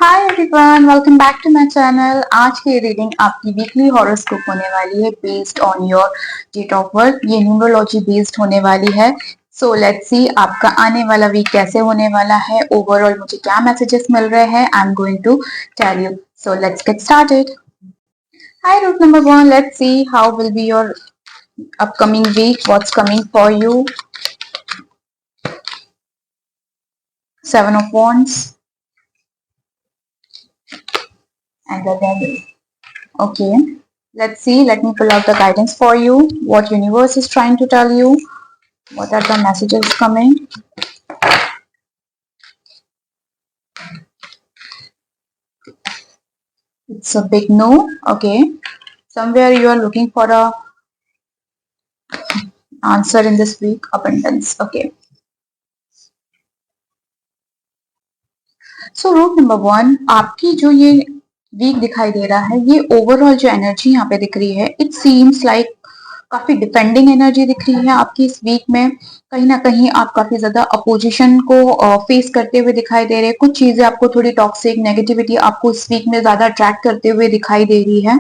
Hi everyone, welcome back to my channel. आज की reading आपकी वीकली हॉरोस्कोप होने वाली है based on your date of birth. ये न्यूमरोलॉजी बेस्ड होने वाली है। सो लेट्स सी आपका आने वाला वीक कैसे होने वाला है। ओवरऑल मुझे क्या मैसेजेस मिल रहे हैं, I am going to tell you. So let's get started. Hi root number 1, let's see how will be your upcoming week. What's coming for you? Seven of Wands and the Devil. Okay, let's see. Let me pull out the guidance for you. What universe is trying to tell you? What are the messages coming? It's a big no. Okay, somewhere you are looking for a answer in this week. Abundance. Okay, so root number 1, आपकी जो ये week दिखाई दे रहा है, ये overall जो energy यहाँ पे दिख रही है, इट सीम्स लाइक काफी डिपेंडिंग एनर्जी दिख रही है आपकी इस वीक में। कहीं ना कहीं आप काफी ज्यादा अपोजिशन को फेस करते हुए दिखाई दे रहे हैं। कुछ चीजें आपको थोड़ी टॉक्सिक नेगेटिविटी आपको इस वीक में ज्यादा अट्रैक्ट करते हुए दिखाई दे रही है।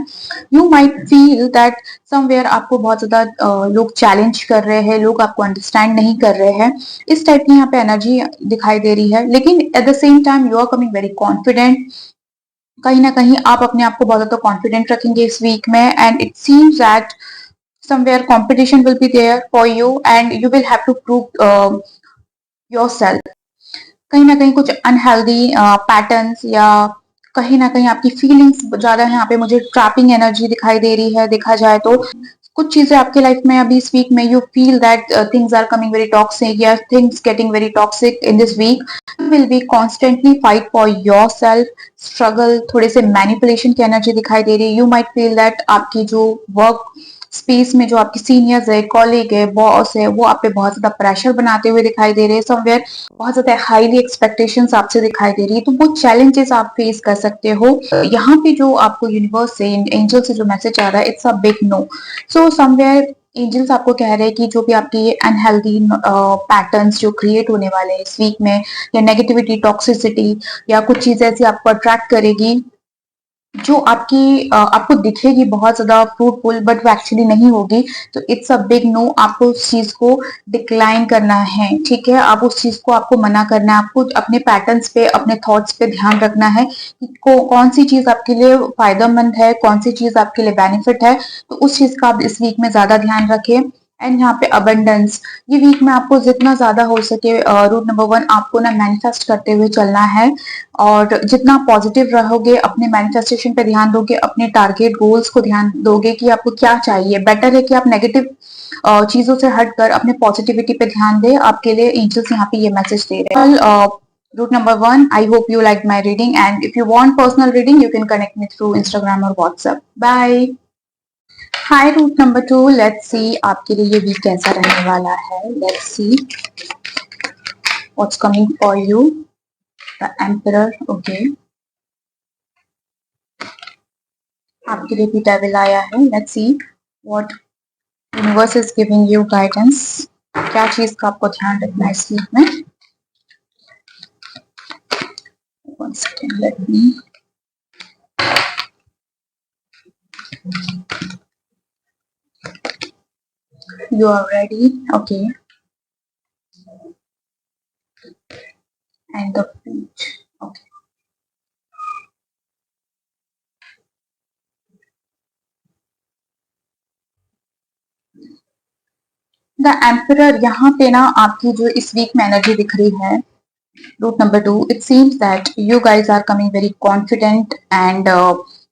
You might feel that somewhere आपको बहुत ज्यादा लोग चैलेंज कर रहे हैं, लोग आपको अंडरस्टैंड नहीं कर रहे हैं। इस टाइप की यहाँ पे एनर्जी दिखाई दे रही है, लेकिन at the same time you are coming very confident. कहीं ना कहीं आप अपने आप को बहुत ज्यादा कॉन्फिडेंट रखेंगे इस वीक में, and it seems that somewhere competition will be there for you and you will have to prove yourself. कहीं ना कहीं कुछ अनहेल्दी पैटर्न्स या कहीं ना कहीं आपकी फीलिंग्स ज्यादा यहाँ पे मुझे ट्रैपिंग एनर्जी दिखाई दे रही है। देखा जाए तो कुछ चीजें आपके लाइफ में अभी इस वीक में you feel that things are coming very toxic या things getting very toxic in this week. You will be constantly fight for yourself struggle. थोड़े से मैनिपुलेशन की एनर्जी दिखाई दे रही है। यू माइट फील दैट आपकी जो वर्क स्पेस में जो आपके सीनियर्स है, कॉलीग है, बॉस है, वो आप पे बहुत ज्यादा प्रेशर बनाते हुए दिखाई दे रहे हैं। समवेयर बहुत ज्यादा हाईली एक्सपेक्टेशंस आपसे दिखाई दे रही है, तो वो चैलेंजेस आप फेस कर सकते हो। यहाँ पे जो आपको यूनिवर्स से, एंजल से जो मैसेज आ रहा है, it's a big no. So somewhere angels आपको कह रहे हैं कि जो भी आपकी अनहेल्दी पैटर्न्स जो क्रिएट होने वाले हैं इस वीक में, या नेगेटिविटी, टॉक्सिसिटी या कुछ चीजें ऐसी आपको अट्रैक्ट करेगी जो आपको दिखेगी बहुत ज्यादा फ्रूटफुल, बट वो एक्चुअली नहीं होगी। तो इट्स अ बिग नो। आपको उस चीज को डिक्लाइन करना है, ठीक है। आप उस चीज को आपको मना करना है। आपको अपने पैटर्न्स पे, अपने थॉट्स पे ध्यान रखना है कि कौन सी चीज आपके लिए फायदेमंद है, कौन सी चीज आपके लिए बेनिफिट है। तो उस चीज का आप इस वीक में ज्यादा ध्यान रखें। एंड यहाँ पे अबंडेंस, ये वीक में आपको जितना ज्यादा हो सके, रूट नंबर 1, आपको ना मैनिफेस्ट करते हुए चलना है। और जितना पॉजिटिव रहोगे, अपने मैनिफेस्टेशन पे ध्यान दोगे, अपने टारगेट गोल्स को ध्यान दोगे कि आपको क्या चाहिए, बेटर है कि आप नेगेटिव चीजों से हटकर अपने पॉजिटिविटी पे ध्यान दें। आपके लिए एंजल्स यहाँ पे ये मैसेज दे रहे हैं। Root number 1, I hope you like my reading, and if you want personal reading you can connect me through Instagram और WhatsApp. Bye. Hi root number 2, let's see आपके लिए ये वीक कैसा रहने वाला है। Let's see what's coming for you. The emperor, okay. आपके लिए भी डेविल आया है। Let's see what universe is giving you guidance. क्या चीज का आपको ध्यान रखना है इस वीक में। One second, let me. You are ready, okay. And the page, okay. The emperor, यहाँ पे ना आपकी जो इस वीक में एनर्जी दिख रही है, root number 2, it seems that you guys are coming very confident and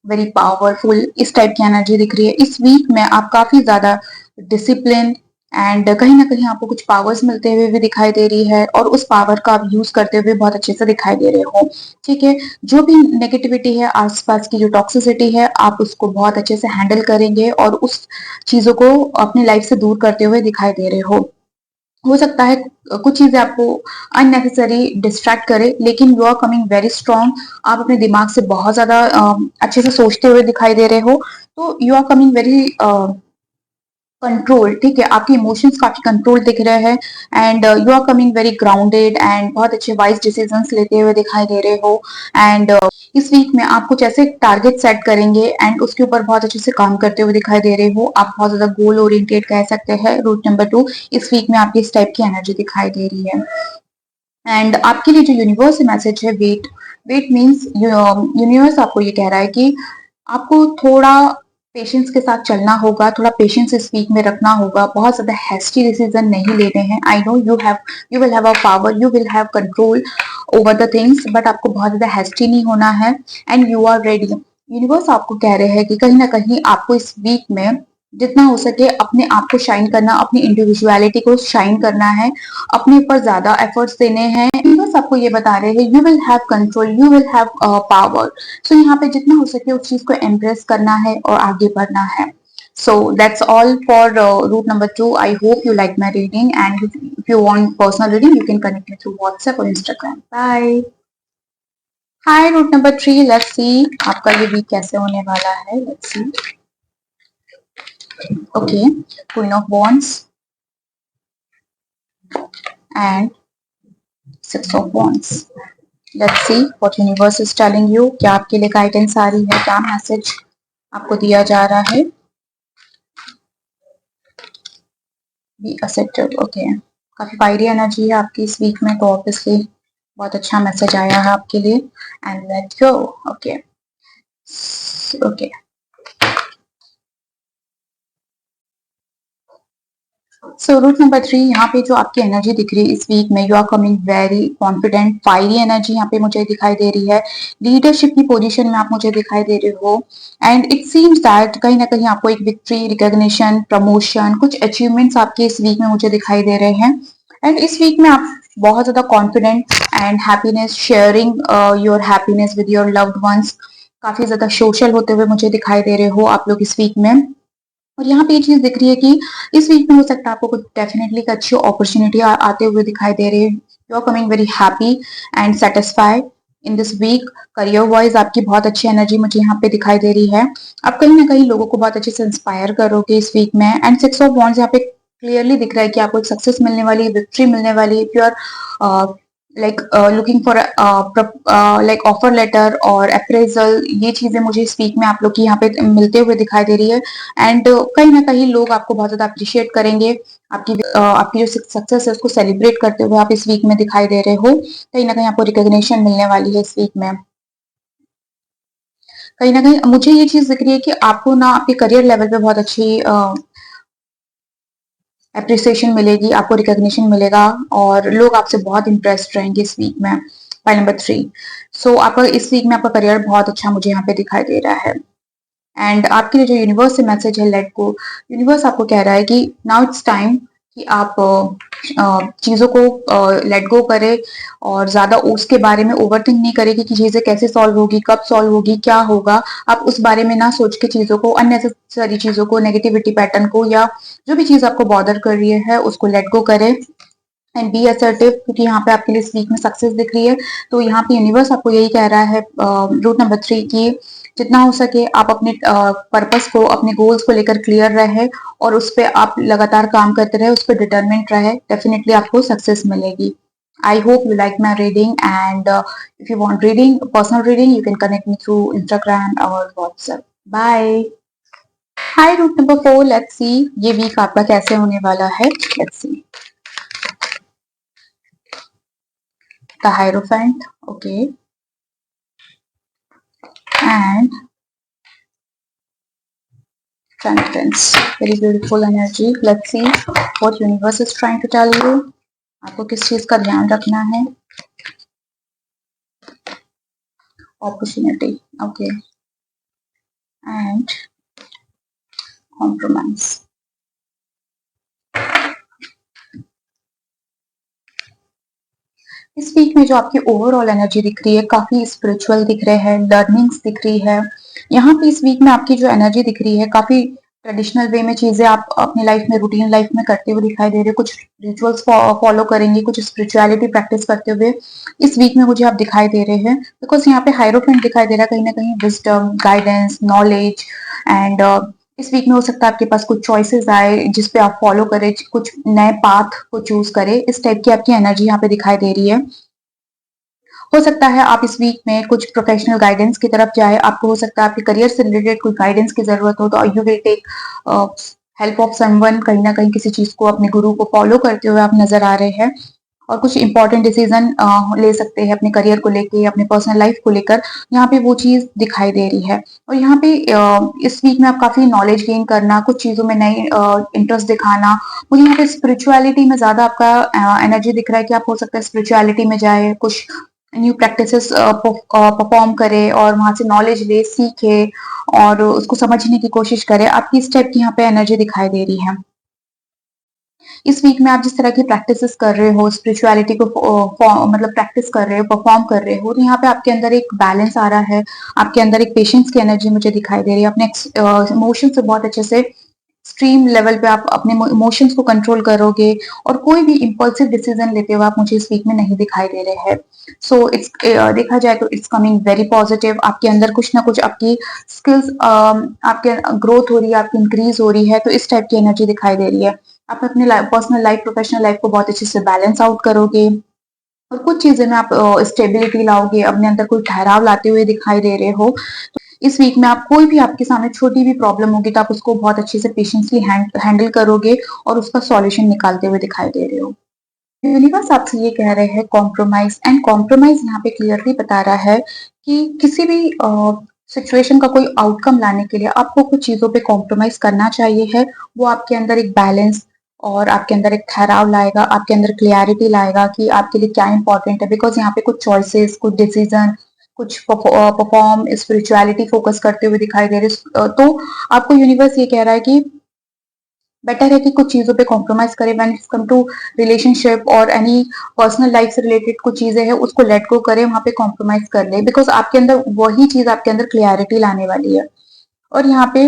very powerful। इस टाइप की एनर्जी दिख रही है। इस वीक में आप काफी ज्यादा डिसिप्लिन एंड कहीं ना कहीं आपको कुछ पावर्स मिलते हुए भी दिखाई दे रही है, और उस पावर का आप यूज करते हुए बहुत अच्छे से दिखाई दे रहे हो, ठीक है। जो भी नेगेटिविटी है, आसपास की जो टॉक्सिसिटी है, आप उसको बहुत अच्छे से हैंडल करेंगे और उस चीजों को अपनी लाइफ से दूर करते हुए दिखाई दे रहे हो सकता है कुछ चीजें आपको अननेसेसरी डिस्ट्रैक्ट करे, लेकिन you are coming very strong. आप अपने दिमाग से बहुत ज्यादा अच्छे से सोचते हुए दिखाई दे रहे हो। तो you are coming very control, ठीक है, आपके इमोशंस काफी कंट्रोल दिख रहे हैं and you are coming very grounded and बहुत अच्छे वाइज डिसीजंस लेते हुए दिखाई दे रहे हो एंड इस वीक में आप कुछ ऐसे टारगेट सेट करेंगे एंड उसके ऊपर बहुत अच्छे से काम करते हुए दिखाई दे रहे हो। आप बहुत ज्यादा गोल ओरिएंटेड कह सकते हैं। रूट नंबर 2, इस वीक में आपकी इस टाइप की एनर्जी दिखाई दे रही है एंड आपके लिए जो यूनिवर्स से मैसेज है, वेट। वेट मीन्स यूनिवर्स आपको ये कह रहा है कि आपको थोड़ा पेशेंस के साथ चलना होगा, थोड़ा पेशेंस इस वीक में रखना होगा, बहुत ज्यादा हैस्टी डिसीजन नहीं लेने हैं। I know you will have a power, you will have control over the things, but आपको बहुत ज्यादा हैस्टी नहीं होना है and you are ready. Universe आपको कह रहे हैं कि कहीं ना कहीं आपको इस वीक में जितना हो सके अपने आप को शाइन करना, अपनी इंडिविजुअलिटी को शाइन करना है, अपने ऊपर ज्यादा एफर्ट्स देने हैं। बस आपको ये बता रहे हैं you will have control, you will have power. So यहाँ पे जितना हो सके उस चीज को एम्ब्रेस करना है और आगे बढ़ना है। So that's all for route number 2. I hope you like my reading, and if you want personal reading, you can connect me through WhatsApp or Instagram. Bye. Hi, route number 3. Let's see आपका ये week कैसे होने वाला है. Let's see. Okay, Queen of Wands and Six of Wands. Let's see what universe is telling you. क्या आपके लिए guidance आ रही है, क्या मैसेज आपको दिया जा रहा है. Be assertive. ओके, काफी फायरी एनर्जी है आपकी इस वीक में, तो ऑब्वियसली बहुत अच्छा मैसेज आया है आपके लिए. And let's go. Okay okay, so root number 3, यहाँ पे जो आपकी एनर्जी दिख रही है इस वीक में, you are coming very confident, fiery energy यहाँ पे मुझे दिखाई दे रही है. लीडरशिप की पोजीशन में आप मुझे दिखाई दे रहे हो एंड इट सीम्स दैट कहीं ना कहीं आपको एक विक्ट्री, रिकॉग्निशन, प्रमोशन, कुछ अचीवमेंट्स आपके इस वीक में मुझे दिखाई दे रहे हैं. एंड इस वीक में आप बहुत ज्यादा confident and happiness, sharing your happiness with your loved ones, काफी ज्यादा सोशल होते हुए मुझे दिखाई दे रहे हो आप लोग इस वीक में. और यहाँ पे ये चीज दिख रही है कि इस वीक में हो सकता है आपको कुछ डेफिनेटली एक अच्छी अपॉर्चुनिटी आते हुए दिखाई दे रही है. You are coming very happy and satisfied in this week. Career wise आपकी बहुत अच्छी एनर्जी मुझे यहाँ पे दिखाई दे रही है. आप कहीं ना कहीं लोगों को बहुत अच्छे से इंस्पायर करोगे इस वीक में. एंड सिक्स ऑफ वॉन्ड्स यहाँ पे क्लियरली दिख रहा है कि आपको एक सक्सेस मिलने वाली है, विक्ट्री मिलने वाली है. If you are like looking for like offer letter और अप्रेजल, ये चीजें मुझे इस वीक में आप लोग की यहाँ पे मिलते हुए दिखाई दे रही है. एंड कहीं ना कहीं लोग आपको बहुत ज्यादा अप्रिशिएट करेंगे. आपकी जो सक्सेस है उसको सेलिब्रेट करते हुए आप इस वीक में दिखाई दे रहे हो. कहीं ना कहीं आपको रिकॉग्निशन मिलने वाली है इस वीक में. कहीं ना कहीं मुझे ये चीज दिख रही है कि आपको ना आपके करियर लेवल पे बहुत अच्छी एप्रिसिएशन मिलेगी, आपको रिकॉग्निशन मिलेगा और लोग आपसे बहुत इंप्रेस्ड रहेंगे इस वीक में. फाइल नंबर 3, सो आपका इस वीक में आपका करियर बहुत अच्छा मुझे यहाँ पे दिखाई दे रहा है. एंड आपके लिए जो यूनिवर्स से मैसेज है, लेट गो. यूनिवर्स आपको कह रहा है कि नाउ इट्स टाइम कि आप चीजों को लेट गो करें और ज्यादा उसके बारे में ओवरथिंक नहीं करें कि चीजें कैसे सॉल्व होगी, कब सॉल्व होगी, क्या होगा. आप उस बारे में ना सोच के चीजों को, अननेसेसरी चीजों को, नेगेटिविटी पैटर्न को या जो भी चीज आपको बॉदर कर रही है उसको लेट गो करें एंड बी असर्टिव, क्योंकि यहाँ पे आपके लिए इस वीक में सक्सेस दिख रही है. तो यहाँ पे यूनिवर्स आपको यही कह रहा है रूट नंबर 3 की जितना हो सके आप अपने पर्पस को, अपने गोल्स को लेकर क्लियर रहे और उस पर आप लगातार काम करते रहे, उस पर डिटर्मिनेट रहे, डेफिनेटली आपको सक्सेस मिलेगी. I hope you like my reading and if you want reading, personal reading, you can connect me through Instagram और WhatsApp. Bye. Hi root number 4, let's see ये वीक आपका कैसे होने वाला है. Let's see the Hierophant. Okay, and Temperance. Very beautiful energy. Let's see what universe is trying to tell you. आपको किस चीज का ध्यान रखना है. Opportunity. Okay, and compromise. इस वीक में जो आपकी ओवरऑल एनर्जी दिख रही है, काफी स्पिरिचुअल दिख रहे हैं, लर्निंग्स दिख रही है. यहाँ पे इस वीक में आपकी जो एनर्जी दिख रही है, काफी ट्रेडिशनल वे में चीजें आप अपनी लाइफ में, रूटीन लाइफ में करते हुए दिखाई दे रहे हैं. कुछ रिचुअल्स फॉलो करेंगे, कुछ स्पिरिचुअलिटी प्रैक्टिस करते हुए इस वीक में मुझे आप दिखाई दे रहे हैं. बिकॉज यहाँ पे हाइरोफेंट दिखाई दे रहा है, कहीं ना कहीं विजडम, गाइडेंस, नॉलेज एंड इस वीक में हो सकता है आपके पास कुछ चॉइसेस आए जिस पे आप फॉलो करें, कुछ नए पाथ को चूज करें। इस टाइप की आपकी एनर्जी यहाँ पे दिखाई दे रही है। हो सकता है आप इस वीक में कुछ प्रोफेशनल गाइडेंस की तरफ जाए। आपको हो सकता है आपके करियर से रिलेटेड कोई गाइडेंस की जरूरत हो, तो you will take help of someone. कहीं ना कहीं किसी चीज को, अपने गुरु को फॉलो करते हुए आप नजर आ रहे हैं और कुछ इंपॉर्टेंट डिसीजन ले सकते हैं अपने करियर को लेके, अपने पर्सनल लाइफ को लेकर। यहाँ पे वो चीज दिखाई दे रही है। और यहाँ पे इस वीक में आप काफी नॉलेज गेन करना, कुछ चीजों में नई इंटरेस्ट दिखाना। मुझे यहाँ पे स्पिरिचुअलिटी में ज्यादा आपका एनर्जी दिख रहा है कि आप हो सकता है स्पिरिचुअलिटी में जाए, कुछ न्यू प्रैक्टिसेस परफॉर्म करे और वहां से नॉलेज ले, सीखे और उसको समझने की कोशिश करे। आपकी इस टाइप की यहाँ पे एनर्जी दिखाई दे रही है। इस वीक में आप जिस तरह की प्रैक्टिसेस कर रहे हो, स्पिरिचुअलिटी को मतलब प्रैक्टिस कर रहे हो, परफॉर्म कर रहे हो, तो यहाँ पे आपके अंदर एक बैलेंस आ रहा है। आपके अंदर एक पेशेंस की एनर्जी मुझे दिखाई दे रही है। अपने इमोशन से बहुत अच्छे से स्ट्रीम लेवल पे आप अपने इमोशंस को कंट्रोल करोगे और कोई भी इंपल्सिव डिसीजन लेते हुए आप मुझे इस वीक में नहीं दिखाई दे रहे हैं। सो इट्स देखा जाए तो इट्स कमिंग वेरी पॉजिटिव। आपके अंदर कुछ ना कुछ आपकी स्किल्स आपके ग्रोथ हो रही है, आपकी इंक्रीज हो रही है, तो इस टाइप की एनर्जी दिखाई दे रही है। आप अपने पर्सनल लाइफ, प्रोफेशनल लाइफ को बहुत अच्छे से बैलेंस आउट करोगे और कुछ चीजें में आप स्टेबिलिटी लाओगे, अपने अंदर कोई ठहराव लाते हुए दिखाई दे रहे हो। इस वीक में आप कोई भी आपके सामने छोटी भी प्रॉब्लम होगी तो आप उसको बहुत अच्छे से पेशेंसली हैंडल करोगे और उसका सॉल्यूशन निकालते हुए दिखाई दे रहे हो। यूनिवर्स आपसे ये कह रहे हैं कॉम्प्रोमाइज, एंड कॉम्प्रोमाइज यहाँ पे क्लियरली बता रहा है कि किसी भी सिचुएशन का कोई आउटकम लाने के लिए आपको कुछ चीजों पे कॉम्प्रोमाइज करना चाहिए है। वो आपके अंदर एक बैलेंस और आपके अंदर एक ठहराव लाएगा, आपके अंदर क्लियरिटी लाएगा कि आपके लिए क्या इंपॉर्टेंट है। बिकॉज यहाँ पे कुछ चॉइसेस, कुछ डिसीजन, कुछ परफॉर्म स्पिरिचुअलिटी फोकस करते हुए दिखाई दे रहे। तो आपको यूनिवर्स ये कह रहा है कि बेटर है कि कुछ चीजों पे कॉम्प्रोमाइज करें when it's come to relationship और एनी पर्सनल लाइफ से रिलेटेड कुछ चीजें हैं उसको लेट गो करें, वहां पे कॉम्प्रोमाइज कर ले। बिकॉज आपके अंदर वही चीज आपके अंदर क्लियरिटी लाने वाली है। और यहाँ पे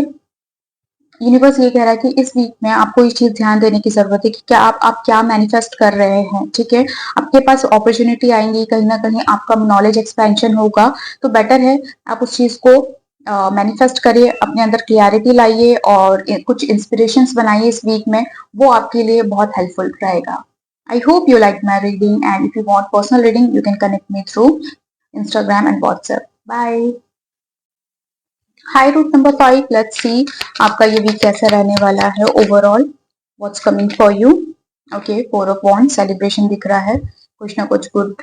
यूनिवर्स ये कह रहा है कि इस वीक में आपको ये चीज ध्यान देने की जरूरत है कि क्या आप क्या मैनिफेस्ट कर रहे हैं। ठीक है, आपके पास अपॉर्चुनिटी आएंगी, कहीं ना कहीं आपका नॉलेज एक्सपेंशन होगा, तो बेटर है आप उस चीज को मैनिफेस्ट करिए, अपने अंदर क्लियरिटी लाइए और कुछ इंस्पिरेशंस बनाइए इस वीक में। वो आपके लिए बहुत हेल्पफुल रहेगा। I hope you like my reading, and if you want personal reading you can connect me through Instagram and WhatsApp. Bye. Hi root number 5, let's see आपका ये वीक कैसा रहने वाला है overall. What's coming for you. Okay, 4 of wands celebration दिख रहा है, कुछ ना कुछ गुड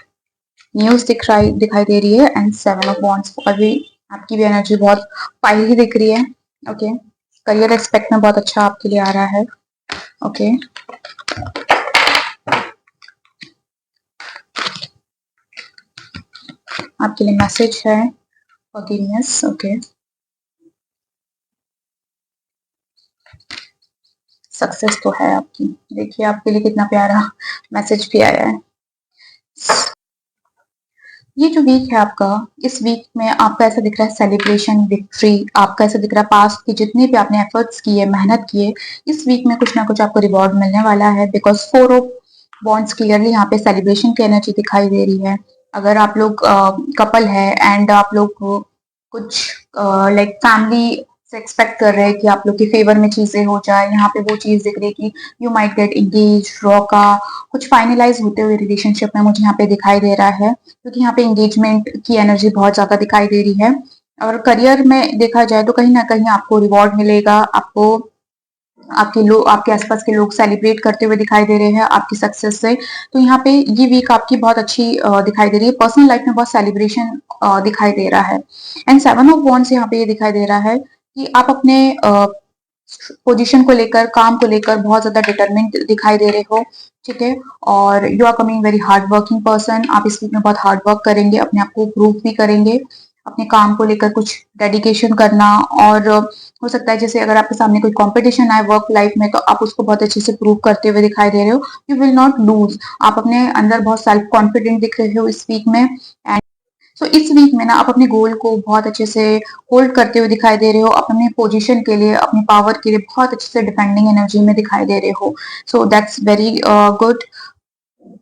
न्यूज दिखाई दे रही है। एंड 7 ऑफ वॉन्ड्स, अभी आपकी भी एनर्जी बहुत फायरी दिख रही है। ओके, करियर एस्पेक्ट में बहुत अच्छा आपके लिए आ रहा है। ओके, आपके लिए मैसेज है फॉरगिवनेस। ओके, सक्सेस तो है आपकी। देखिए आपके लिए कितना प्यारा मैसेज भी आया है। ये जो वीक है आपका, इस वीक में आपका ऐसा दिख रहा है सेलिब्रेशन, विक्ट्री। आपका ऐसा दिख रहा है पास्ट की जितने भी आपने एफर्ट्स किए, मेहनत किए, इस वीक में कुछ ना कुछ आपको रिवॉर्ड मिलने वाला है। बिकॉज 4 ऑफ वॉन्ड्स क्लियरली यहाँ पे सेलिब्रेशन की एनर्जी दिखाई दे रही है। अगर आप लोग कपल है एंड आप लोग कुछ लाइक फैमिली से एक्सपेक्ट कर रहे हैं कि आप लोग के फेवर में चीजें हो जाए, यहाँ पे वो चीज दिख रही है कि you might get engage, Rocha, कुछ फाइनलाइज होते हुए रिलेशनशिप में मुझे यहाँ पे दिखाई दे रहा है। क्योंकि यहाँ पे एंगेजमेंट की एनर्जी बहुत ज्यादा दिखाई दे रही है। और करियर में देखा जाए तो कहीं ना कहीं आपको रिवॉर्ड मिलेगा। आपको आपके लोग, आपके आसपास के लोग सेलिब्रेट करते हुए दिखाई दे रहे हैं आपकी सक्सेस से। तो यहाँ पे ये वीक आपकी बहुत अच्छी दिखाई दे रही है। पर्सनल लाइफ में बहुत सेलिब्रेशन दिखाई दे रहा है। एंड 7 ऑफ वॉन्ड्स यहाँ पे ये दिखाई दे रहा है कि आप अपने पोजीशन को लेकर, काम को लेकर बहुत ज्यादा डिटरमिन्ड दिखाई दे रहे हो। ठीक है, और you are coming very hard working person. आप इस वीक में बहुत हार्ड वर्क करेंगे, अपने आप को प्रूव भी करेंगे, अपने काम को लेकर कुछ डेडिकेशन करना। और हो सकता है जैसे अगर आपके सामने कोई कंपटीशन आए वर्क लाइफ में, तो आप उसको बहुत अच्छे से प्रूव करते हुए दिखाई दे रहे हो। You will not lose. आप अपने अंदर बहुत सेल्फ कॉन्फिडेंट दिख रहे हो इस वीक में। एंड सो इस वीक में ना आप अपने गोल को बहुत अच्छे से होल्ड करते हुए दिखाई दे रहे हो। अपने पोजीशन के लिए, अपनी पावर के लिए बहुत अच्छे से डिफेंडिंग एनर्जी में दिखाई दे रहे हो। So that's very good.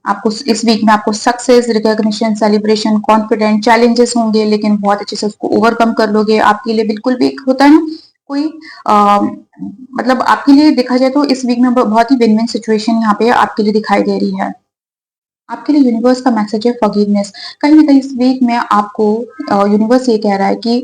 आपको इस वीक में आपको success, recognition, celebration, confident, challenges होंगे लेकिन बहुत अच्छे से उसको ओवरकम कर लोगे। आपके लिए बिल्कुल भी एक होता है ना, कोई मतलब आपके लिए देखा जाए तो इस वीक में बहुत ही विन विन सिचुएशन यहाँ पे आपके लिए दिखाई दे रही है। आपके लिए यूनिवर्स का मैसेज है फॉरगिवनेस। कहीं ना कहीं इस वीक में आपको यूनिवर्स ये कह रहा है कि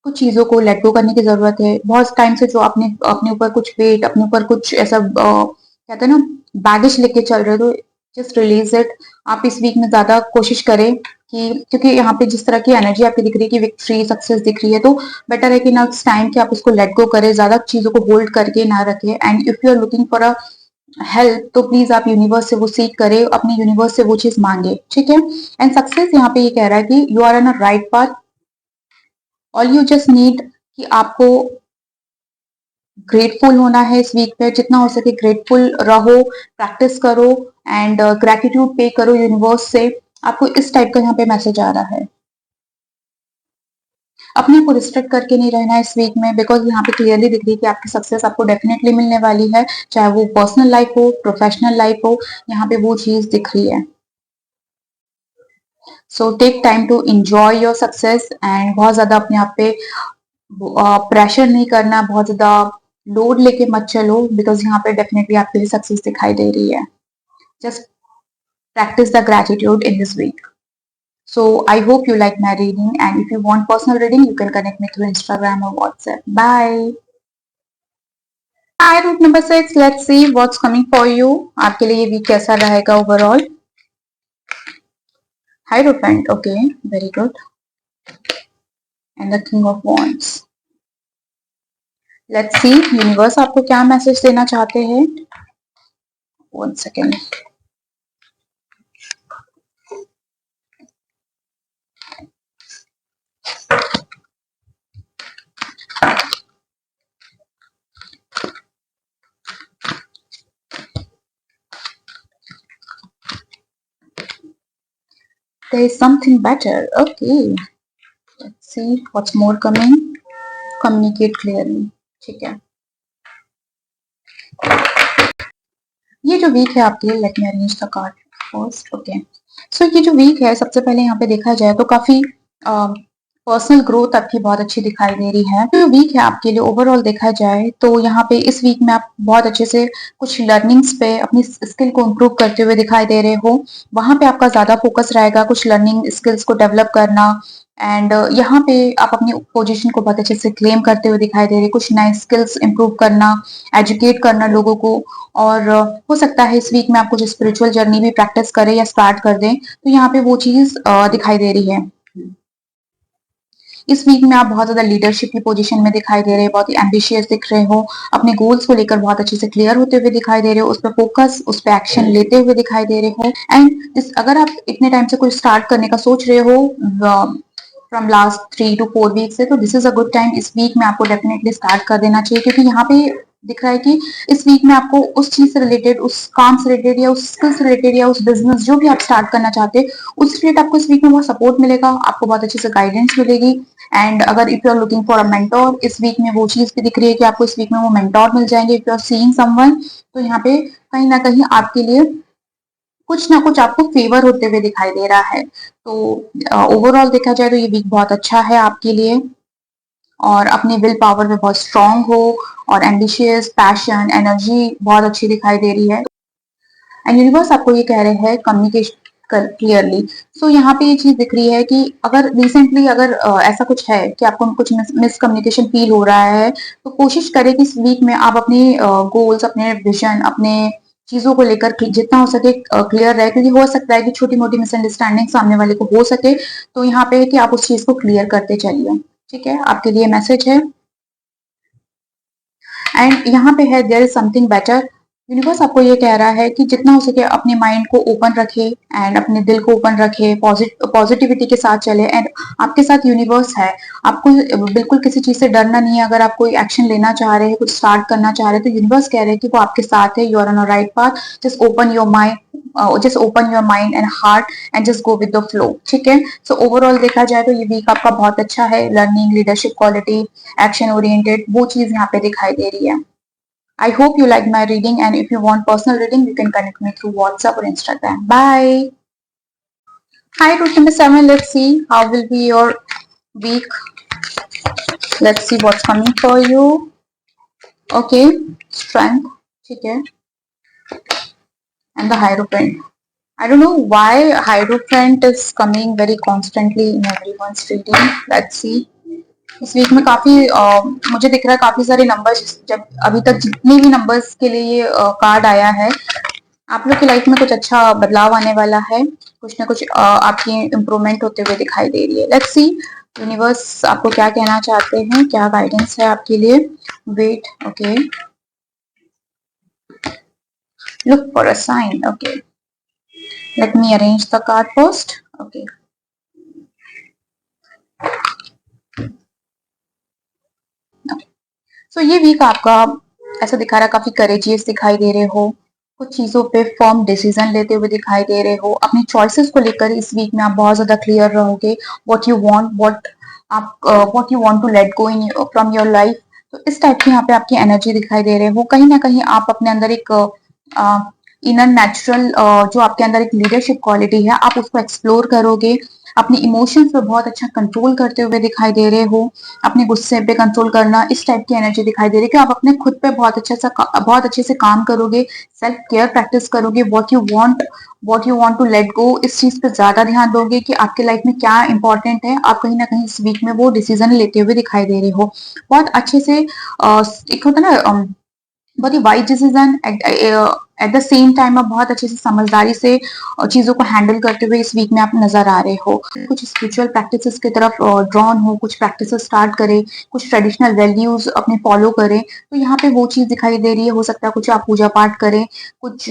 कुछ चीजों को लेट गो करने की जरूरत है। बहुत टाइम से जो आपने अपने ऊपर कुछ वेट, अपने ऊपर कुछ ऐसा कहते हैं ना, बैगेज लेके चल रहे हो, तो जस्ट रिलीज इट। आप इस वीक में ज्यादा कोशिश करें कि, क्योंकि यहाँ पे जिस तरह की एनर्जी आपकी दिख रही है कि विक्ट्री सक्सेस दिख रही है, तो बेटर है कि नेक्स्ट टाइम कि आप उसको लेट गो करें, ज्यादा चीजों को होल्ड करके ना रखें। And if you are looking for a help, तो प्लीज आप यूनिवर्स से वो सीख करें, अपने यूनिवर्स से वो चीज मांगे, ठीक है। एंड सक्सेस यहाँ पे ये कह रहा है कि you are on a right path. All you just need कि आपको ग्रेटफुल होना है इस वीक पे, जितना हो सके ग्रेटफुल रहो, प्रैक्टिस करो एंड ग्रेटिट्यूड पे करो यूनिवर्स से। आपको इस टाइप का यहाँ पे मैसेज आ रहा है। अपने को रिस्ट्रिक्ट करके नहीं रहना है इस वीक में, बिकॉज यहाँ पे क्लियरली दिख रही है कि आपकी सक्सेस आपको डेफिनेटली मिलने वाली है, चाहे वो पर्सनल लाइफ हो, प्रोफेशनल लाइफ हो, यहाँ पे वो चीज दिख रही है। So take time to enjoy your success and बहुत ज्यादा अपने आप पे प्रेशर नहीं करना, बहुत ज्यादा लोड लेके मत चलो, बिकॉज यहाँ पे डेफिनेटली आपके लिए सक्सेस दिखाई दे रही है। Just practice the gratitude in this week. So I hope you like my reading, and if you want personal reading, you can connect me through Instagram or WhatsApp. Bye. Hi, route number 6. Let's see what's coming for you. आपके लिए ये week कैसा रहेगा overall? Hierophant. Okay, very good. And the King of Wands. Let's see universe आपको क्या message देना चाहते हैं. One second. There is something better. Okay. Let's see what's more coming. Communicate clearly. ठीक है. ये जो वीक है आपके लिए, let me arrange the card first. Okay, so ये जो वीक है, सबसे पहले यहाँ पे देखा जाए तो काफी पर्सनल ग्रोथ आपकी बहुत अच्छी दिखाई दे रही है। जो वीक है आपके लिए ओवरऑल देखा जाए तो यहाँ पे इस वीक में आप बहुत अच्छे से कुछ लर्निंग्स पे अपनी स्किल को इम्प्रूव करते हुए दिखाई दे रहे हो। वहां पे आपका ज्यादा फोकस रहेगा कुछ लर्निंग स्किल्स को डेवलप करना। एंड यहाँ पे आप अपनी पोजीशन को बहुत अच्छे से क्लेम करते हुए दिखाई दे रहे, कुछ नए स्किल्स इंप्रूव करना, एजुकेट करना लोगों को। और हो सकता है इस वीक में आप कुछ स्पिरिचुअल जर्नी भी प्रैक्टिस करें या स्टार्ट कर दें, तो यहाँ पे वो चीज दिखाई दे रही है। इस वीक में आप बहुत ज्यादा लीडरशिप की पोजीशन में दिखाई दे रहे हैं, बहुत ही एम्बिशियस दिख रहे हो, अपने गोल्स को लेकर बहुत अच्छे से क्लियर होते हुए दिखाई दे रहे हो, उस पर फोकस, उस पर एक्शन लेते हुए दिखाई दे रहे हो। एंड अगर आप इतने टाइम से कुछ स्टार्ट करने का सोच रहे हो फ्रॉम लास्ट 3 to 4 वीक से, तो this is a good time. इस वीक में आपको डेफिनेटली स्टार्ट कर देना चाहिए, क्योंकि यहाँ पे दिख रहा है कि इस वीक में आपको उस चीज से रिलेटेड, उस काम से रिलेटेड या उस स्किल से रिलेटेड या उस बिजनेस जो भी आप स्टार्ट करना चाहते हैं, उस रिलेटेड आपको इस वीक में बहुत सपोर्ट मिलेगा, आपको बहुत अच्छे से गाइडेंस मिलेगी। एंड अगर if you are looking for a mentor, इस वीक में वो चीज भी दिख रही है कि आपको इस वीक में वो मेंटोर मिल जाएंगे। If you are seeing someone, तो यहाँ पे कहीं ना कहीं आपके लिए कुछ ना कुछ आपको फेवर होते हुए दिखाई दे रहा है। तो ओवरऑल देखा जाए तो ये वीक बहुत अच्छा है आपके लिए, और अपने विल पावर में बहुत स्ट्रांग हो, और एम्बिशियस, पैशन, एनर्जी बहुत अच्छी दिखाई दे रही है। एंड यूनिवर्स आपको ये कह रहे हैं कम्युनिकेशन क्लियरली। सो यहाँ पे ये चीज दिख रही है कि अगर रिसेंटली अगर ऐसा कुछ है कि आपको कुछ मिसकम्युनिकेशन फील हो रहा है, तो कोशिश करें कि इस वीक में आप अपने गोल्स, अपने विजन, अपने चीजों को लेकर जितना हो सके क्लियर रहे, क्योंकि हो सकता है कि छोटी मोटी मिसअंडरस्टैंडिंग सामने वाले को हो सके। तो यहाँ पे है कि आप उस चीज को क्लियर करते चलिए, ठीक है। आपके लिए मैसेज है। एंड यहाँ पे है there is something better. Universe आपको ये कह रहा है कि जितना हो सके अपने माइंड को ओपन रखे एंड अपने दिल को ओपन रखे, पॉजिटिविटी के साथ चले। एंड आपके साथ यूनिवर्स है, आपको बिल्कुल किसी चीज से डरना नहीं है। अगर आप कोई एक्शन लेना चाह रहे हैं, कुछ स्टार्ट करना चाह रहे हैं, तो यूनिवर्स कह रहे हैं कि वो आपके साथ है। You are on a right path. Just open your mind, just open your mind and heart and just go with the flow, ठीक है। सो ओवरऑल देखा जाए तो ये वीक आपका बहुत अच्छा है। Learning, leadership quality, action oriented, वो चीज यहाँ पे दिखाई दे रही है। I hope you like my reading, and if you want personal reading, you can connect me through WhatsApp or Instagram. Bye. Hi, route number 7. Let's see how will be your week. Let's see what's coming for you. Okay, strength, ठीक है, and the Hierophant. I don't know why Hierophant is coming very constantly in everyone's reading. Let's see. इस week में काफी मुझे दिख रहा है काफी सारे नंबर्स, जब अभी तक जितने भी नंबर्स के लिए ये कार्ड आया है, आप लोग की लाइफ में कुछ अच्छा बदलाव आने वाला है, कुछ ना कुछ आपकी इम्प्रूवमेंट होते हुए दिखाई दे रही है। लेट्स सी यूनिवर्स आपको क्या कहना चाहते हैं, क्या गाइडेंस है आपके लिए। Wait, okay, look for a sign, okay, let me arrange the card first, okay. So ये वीक आपका ऐसा दिखा रहा है, काफी करेजियस दिखाई दे रहे हो, कुछ चीजों पे फर्म डिसीजन लेते हुए दिखाई दे रहे हो, अपनी चॉइसेस को लेकर इस वीक में आप बहुत ज्यादा क्लियर रहोगे, what you want, what you want to let go in from your life. तो इस टाइप की यहाँ पे आपकी एनर्जी दिखाई दे रहे हो, कहीं ना कहीं आप अपने अंदर एक इनर नेचुरल जो आपके अंदर एक लीडरशिप क्वालिटी है, आप उसको एक्सप्लोर करोगे, अपने इमोशंस पे बहुत अच्छा कंट्रोल करते हुए दिखाई दे रहे हो, अपने गुस्से पे कंट्रोल करना, इस टाइप की एनर्जी दिखाई दे रही है कि आप अपने खुद पे बहुत अच्छे से काम करोगे, सेल्फ केयर प्रैक्टिस करोगे, what you want to let go, इस चीज पे ज्यादा ध्यान दोगे कि आपके लाइफ में क्या इंपॉर्टेंट है, आप कहीं ना कहीं इस वीक में वो डिसीजन लेते हुए दिखाई दे रहे हो, बहुत अच्छे से एक होता है ना बहुत ही wise decision, at the same time आप बहुत अच्छे से समझदारी से चीजों को हैंडल करते हुए इस वीक में आप नजर आ रहे हो, कुछ स्पिरिचुअल प्रैक्टिसेस की तरफ ड्रॉन हो, कुछ प्रैक्टिसेस स्टार्ट करें, कुछ ट्रेडिशनल वैल्यूज अपने फॉलो करें, तो यहाँ पे वो चीज दिखाई दे रही है। हो सकता है कुछ आप पूजा पाठ करें, कुछ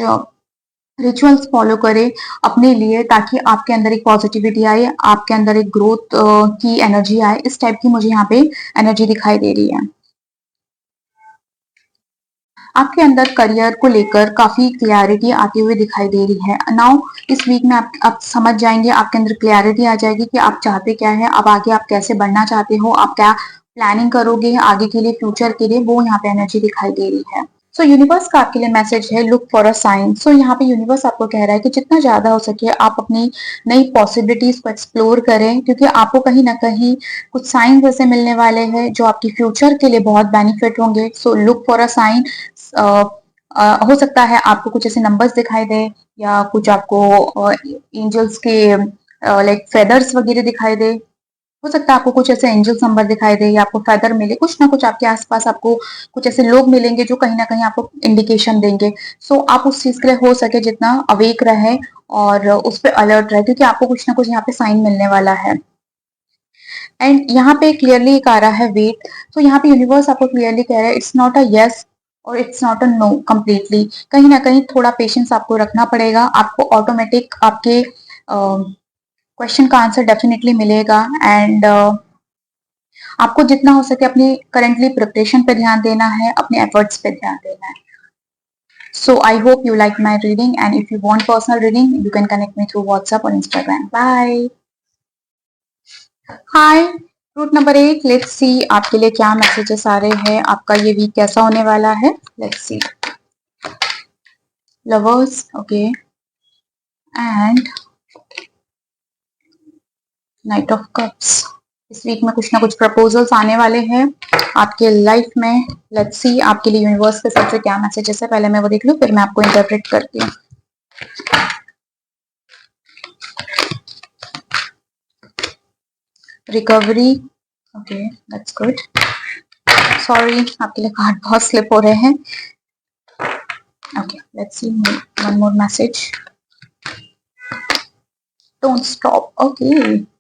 रिचुअल्स फॉलो करें अपने लिए, ताकि आपके अंदर एक पॉजिटिविटी आए, आपके अंदर एक ग्रोथ की एनर्जी आए, इस टाइप की मुझे यहाँ पे एनर्जी दिखाई दे रही है। आपके अंदर करियर को लेकर काफी क्लैरिटी आती हुई दिखाई दे रही है। नाउ इस वीक में आप समझ जाएंगे, आपके अंदर क्लैरिटी आ जाएगी कि आप चाहते क्या है, अब आगे आप कैसे बढ़ना चाहते हो, आप क्या प्लानिंग करोगे आगे के लिए, फ्यूचर के लिए, वो यहाँ पे एनर्जी दिखाई दे रही है। सो यूनिवर्स का आपके लिए मैसेज है, लुक फॉर अ साइन। सो यहाँ पे यूनिवर्स आपको कह रहा है कि जितना ज्यादा हो सके आप अपनी नई पॉसिबिलिटीज को एक्सप्लोर करें, क्योंकि आपको कहीं ना कहीं कुछ साइन ऐसे मिलने वाले हैं जो आपकी फ्यूचर के लिए बहुत बेनिफिट होंगे। So look for a sign. हो सकता है आपको कुछ ऐसे नंबर्स दिखाई दे, या कुछ आपको एंजल्स के लाइक फेदर्स वगैरह दिखाई दे, हो सकता है आपको कुछ ऐसे एंजल्स नंबर दिखाई दे, या आपको फेदर मिले, कुछ ना कुछ आपके आसपास आपको कुछ ऐसे लोग मिलेंगे जो कहीं ना कहीं आपको इंडिकेशन देंगे। सो आप उस चीज के लिए हो सके जितना अवेक रहे और उस पर अलर्ट रहे, क्योंकि आपको कुछ ना कुछ यहाँ पे साइन मिलने वाला है। एंड यहाँ पे क्लियरली एक आ रहा है वेट। तो यहाँ पे यूनिवर्स आपको क्लियरली कह रहा है, इट्स नॉट अ यस और it's not a no completely, कहीं ना कहीं थोड़ा पेशेंस आपको रखना पड़ेगा, आपको ऑटोमेटिक आपके क्वेश्चन का आंसर डेफिनेटली मिलेगा। एंड आपको जितना हो सके अपनी करेंटली प्रिपरेशन पे ध्यान देना है, अपने एफर्ट्स पे ध्यान देना है। So I hope you like my reading, and if you want personal reading, you can connect me through WhatsApp or Instagram. Bye. हाय, रूट नंबर 8, लेट्स सी आपके लिए क्या मैसेजेस आ रहे हैं, आपका ये वीक कैसा होने वाला है। Let's C lovers, okay, and night of cups. इस वीक में कुछ ना कुछ प्रपोजल्स आने वाले हैं आपके लाइफ में। लेट्स सी आपके लिए यूनिवर्स के तरफ से क्या मैसेजेस है, पहले मैं वो देख लूं, फिर मैं आपको इंटरप्रेट करती हूँ। Recovery, okay, that's good. Sorry, आपके लिए कार्ड बहुत स्लिप हो रहे हैं। Okay, let's see one more message. Don't stop, okay.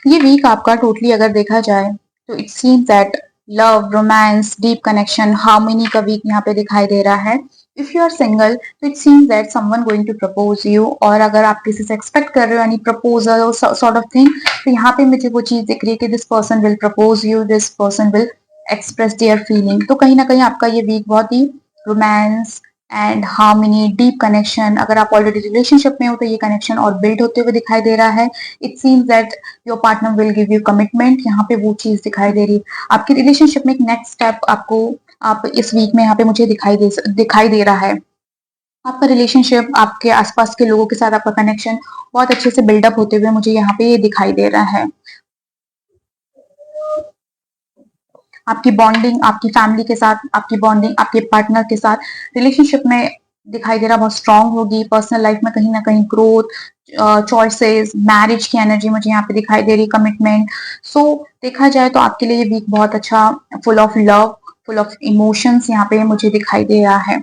ये वीक आपका टोटली अगर देखा जाए तो it seems that love, romance, deep connection, harmony का वीक यहाँ पे दिखाई दे रहा है। इफ यू आर सिंगल तो it seems that someone going to propose you, और अगर आप किसी से एक्सपेक्ट कर रहे हो एनी प्रपोजल और सॉर्ट ऑफ थिंग, तो यहाँ पे मुझे वो चीज दिख रही है कि this person will propose you, this person will express their feeling. तो कहीं ना कहीं आपका ये वीक बहुत ही romance and harmony, deep connection, अगर आप ऑलरेडी रिलेशनशिप में हो तो ये कनेक्शन और बिल्ड होते हुए दिखाई दे रहा है। It seems that your partner will give you commitment, यहाँ पे वो चीज दिखाई दे रही है। आपकी रिलेशनशिप में एक नेक्स्ट स्टेप आपको आप इस वीक में यहाँ पे मुझे दिखाई दे रहा है। आपका रिलेशनशिप, आपके आसपास के लोगों के साथ आपका कनेक्शन बहुत अच्छे से बिल्डअप होते हुए मुझे यहाँ पे ये दिखाई दे रहा है। आपकी बॉन्डिंग, आपकी फैमिली के साथ आपकी बॉन्डिंग, आपके पार्टनर के साथ रिलेशनशिप में दिखाई दे रहा बहुत स्ट्रांग होगी। पर्सनल लाइफ में कहीं ना कहीं ग्रोथ, चॉइसेस, मैरिज की एनर्जी मुझे यहाँ पे दिखाई दे रही, कमिटमेंट। सो देखा जाए तो आपके लिए ये वीक बहुत अच्छा, full of love, full of emotions यहाँ पे मुझे दिखाई दे रहा है।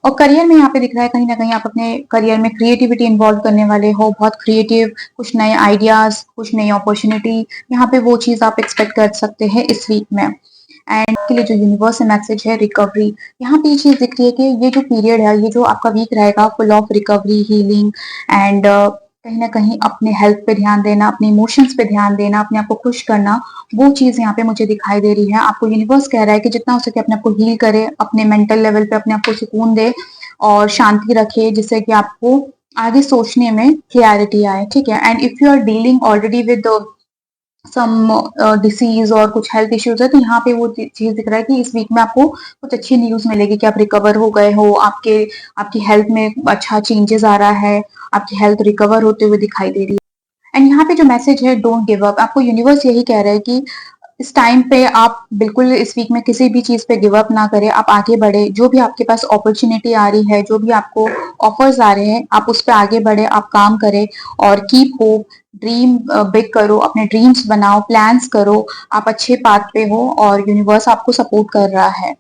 और करियर में यहाँ पे दिख रहा है कहीं ना कहीं आप अपने करियर में क्रिएटिविटी इन्वॉल्व करने वाले हो, बहुत क्रिएटिव, कुछ नए आइडियाज, कुछ नई अपॉर्चुनिटी, यहाँ पे वो चीज आप एक्सपेक्ट कर सकते हैं इस वीक में। एंड के लिए जो यूनिवर्स से मैसेज है रिकवरी, यहाँ पे ये चीज दिख रही है कि ये जो पीरियड है, ये जो आपका वीक रहेगा full of recovery, healing and कहीं ना कहीं अपने हेल्थ पे ध्यान देना, अपने इमोशंस पे ध्यान देना, अपने आप को खुश करना, वो चीज यहाँ पे मुझे दिखाई दे रही है। आपको यूनिवर्स कह रहा है कि जितना हो सके अपने आप को हील करे, अपने मेंटल लेवल पे अपने आप को सुकून दे और शांति रखे, जिससे कि आपको आगे सोचने में क्लैरिटी आए। ठीक है। And if you are dealing already with some disease और कुछ हेल्थ इश्यूज है, तो यहाँ पे वो चीज दिख रहा है कि इस वीक में आपको कुछ अच्छी न्यूज मिलेगी कि आप रिकवर हो गए हो, आपके आपकी हेल्थ में अच्छा चेंजेस आ रहा है, आपकी हेल्थ रिकवर होते हुए दिखाई दे रही है। एंड यहाँ पे जो मैसेज है डोंट गिव अप, आपको यूनिवर्स यही कह रहा है कि इस टाइम पे आप बिल्कुल इस वीक में किसी भी चीज पे गिव अप ना करें, आप आगे बढ़े। जो भी आपके पास अपॉर्चुनिटी आ रही है, जो भी आपको ऑफर्स आ रहे हैं, आप उस पर आगे बढ़े, आप काम करें और कीप होप, ड्रीम बिग करो, अपने ड्रीम्स बनाओ, प्लान्स करो, आप अच्छे पाथ पे हो और यूनिवर्स आपको सपोर्ट कर रहा है।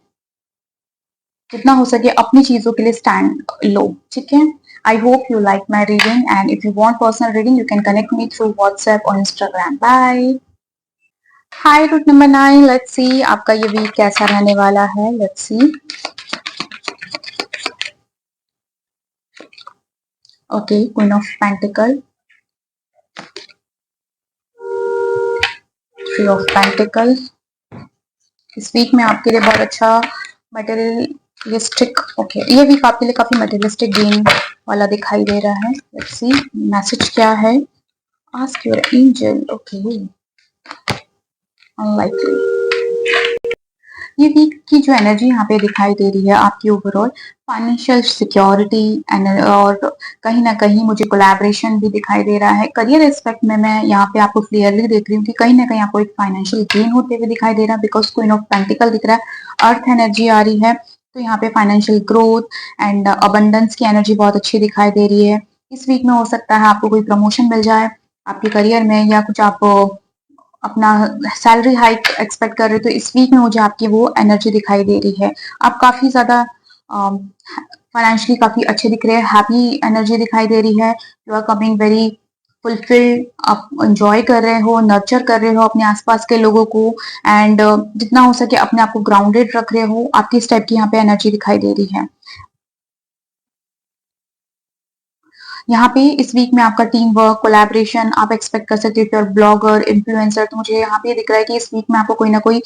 जितना हो सके अपनी चीजों के लिए स्टैंड लो। ठीक है। I hope you like my reading and if you want personal reading you can connect me through WhatsApp और Instagram. Bye. Hi root number 9, let's see आपका ये वीक कैसा रहने वाला है। Let's see. Okay, queen of pentacle, three of pentacle. इस week में आपके लिए बहुत अच्छा मटेरियलिस्टिक, ओके, ये वीक आपके लिए काफी मटेरियलिस्टिक गेन वाला दिखाई दे रहा है। लेट्स सी मैसेज क्या है। Ask your angel. Okay, unlikely. ये वीक की जो एनर्जी यहाँ पे दिखाई दे रही है आपकी ओवरऑल फाइनेंशियल सिक्योरिटी एंड और कहीं ना कहीं मुझे कोलैबोरेशन भी दिखाई दे रहा है। करियर एस्पेक्ट में मैं यहाँ पे आपको क्लियरली देख रही हूँ कि कहीं ना कहीं आपको एक फाइनेंशियल गेन होते हुए दिखाई दे रहा है, बिकॉज क्वीन ऑफ पेंटिकल दिख रहा है, अर्थ एनर्जी आ रही है, तो यहाँ पे फाइनेंशियल ग्रोथ एंड अबंडेंस की एनर्जी बहुत अच्छी दिखाई दे रही है। इस वीक में हो सकता है आपको कोई प्रमोशन मिल जाए आपके करियर में, या कुछ आप अपना सैलरी हाइक एक्सपेक्ट कर रहे हो, तो इस वीक में मुझे आपकी वो एनर्जी दिखाई दे रही है। आप काफी ज्यादा फाइनेंशियली काफी अच्छे दिख रहे हैं, हैप्पी एनर्जी दिखाई दे रही है। You are coming very fulfilled, आप एंजॉय कर रहे हो, नर्चर कर रहे हो अपने आसपास के लोगों को एंड जितना हो सके अपने आप को ग्राउंडेड रख रहे हो। आपकी इस टाइप की यहाँ पे एनर्जी दिखाई दे रही है। यहाँ पे इस वीक में आपका टीम वर्क, कोलैबोरेशन आप एक्सपेक्ट कर सकते हो। ब्लॉगर, इन्फ्लुएंसर, तो मुझे यहाँ पे दिख रहा है कि इस वीक में आपको कोई ना कोई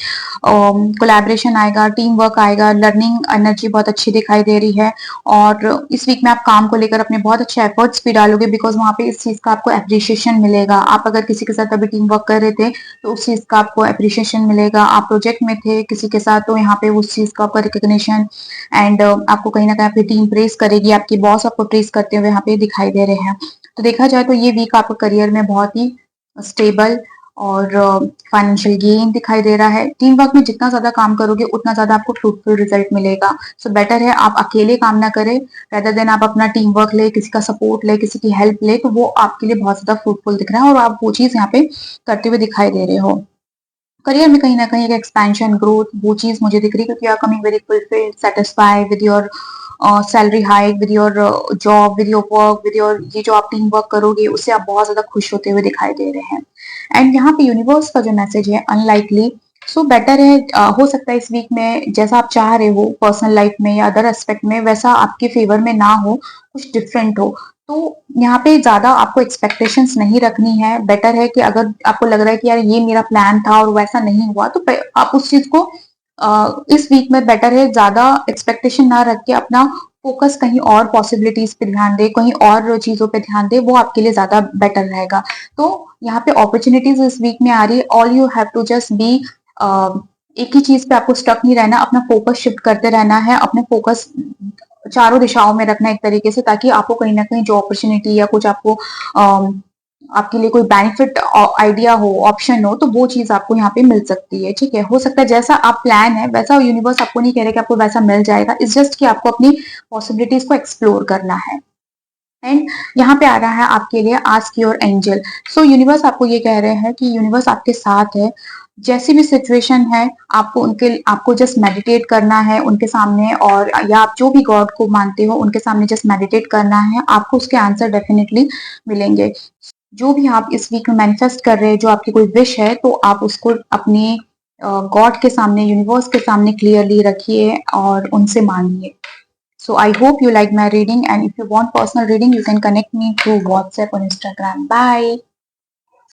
कोलैबोरेशन आएगा, टीम वर्क आएगा, लर्निंग एनर्जी बहुत अच्छी दिखाई दे रही है। और इस वीक में आप काम को लेकर अपने बहुत अच्छे एफर्ट्स भी डालोगे, बिकॉज वहाँ पे इस चीज का आपको अप्रिशिएशन मिलेगा। आप अगर किसी के साथ अभी टीम वर्क कर रहे थे तो उस चीज का आपको अप्रिशिएशन मिलेगा। आप प्रोजेक्ट में थे किसी के साथ तो यहाँ पे उस चीज का आपका रिकग्निशन एंड आपको कहीं ना कहीं आपकी टीम प्रेस करेगी, आपकी बॉस आपको प्रेस करते हुए यहाँ पे दिखाई दे रहे हैं। तो देखा जाए तो ये वीक आपको करियर में बहुत ही स्टेबल और फाइनेंशियल गेन दिखाई दे रहा है। टीम वर्क में जितना ज्यादा काम करोगे उतना ज्यादा आपको फ्रूटफुल रिजल्ट मिलेगा। सो बेटर है आप अकेले काम ना करें, रेदर देन आप अपना टीम वर्क ले, किसी का सपोर्ट ले, किसी की हेल्प ले, तो वो आपके लिए बहुत ज्यादा फ्रूटफुल दिख रहा है और आप वो चीज यहाँ पे करते हुए दिखाई दे रहे हो। करियर में कहीं ना कहीं एक एक्सपेंशन, ग्रोथ, वो चीज मुझे दिख रही है, क्योंकि you are coming very fulfilled, satisfied with your salary hike, with your job, with your work, with your ये जो आप टीम वर्क करोगे उससे आप बहुत ज्यादा खुश होते हुए दिखाई दे रहे हैं। एंड यहाँ पे यूनिवर्स का जो मैसेज है अनलाइकली, सो बेटर है, हो सकता है इस वीक में जैसा आप चाह रहे हो पर्सनल लाइफ में या अदर एस्पेक्ट में वैसा आपके फेवर में ना हो, कुछ डिफरेंट हो। तो यहाँ पे ज्यादा आपको एक्सपेक्टेशंस नहीं रखनी है। बेटर है कि अगर आपको लग रहा है कि यार ये मेरा प्लान था और वैसा नहीं हुआ, तो आप उस चीज को इस वीक में बेटर है ज्यादा एक्सपेक्टेशन ना रख के अपना फोकस कहीं और पॉसिबिलिटीज पे ध्यान दे, कहीं और चीजों पे ध्यान दे, वो आपके लिए ज्यादा बेटर रहेगा। तो यहाँ पे अपॉर्चुनिटीज इस वीक में आ रही है, all you have to just be एक ही चीज पे आपको स्टक नहीं रहना, अपना फोकस शिफ्ट करते रहना है, अपने फोकस चारों दिशाओं में रखना एक तरीके से, ताकि आपको कहीं ना कहीं जो अपॉर्चुनिटी या कुछ आपको आपके लिए कोई बेनिफिट आइडिया हो, ऑप्शन हो, तो वो चीज आपको यहाँ पे मिल सकती है। ठीक है, हो सकता है जैसा आप प्लान है वैसा यूनिवर्स आपको नहीं कह रहा कि आपको वैसा मिल जाएगा, इट्स जस्ट कि आपको अपनी पॉसिबिलिटीज को एक्सप्लोर करना है। एंड यहाँ पे आ रहा है आपके लिए ask your angel. So universe आपको ये कह रहे हैं कि यूनिवर्स आपके साथ है, जैसी भी सिचुएशन है आपको जस्ट मेडिटेट करना है उनके सामने, और या आप जो भी गॉड को मानते हो उनके सामने जस्ट मेडिटेट करना है, आपको उसके आंसर डेफिनेटली मिलेंगे। जो भी आप इस वीक में मैनिफेस्ट कर रहे हैं, जो आपकी कोई विश है, तो आप उसको अपने गॉड के सामने, यूनिवर्स के सामने क्लियरली रखिए और उनसे मांगिए। So I hope you like my reading, and if you want personal reading, you can connect me through WhatsApp or Instagram. Bye.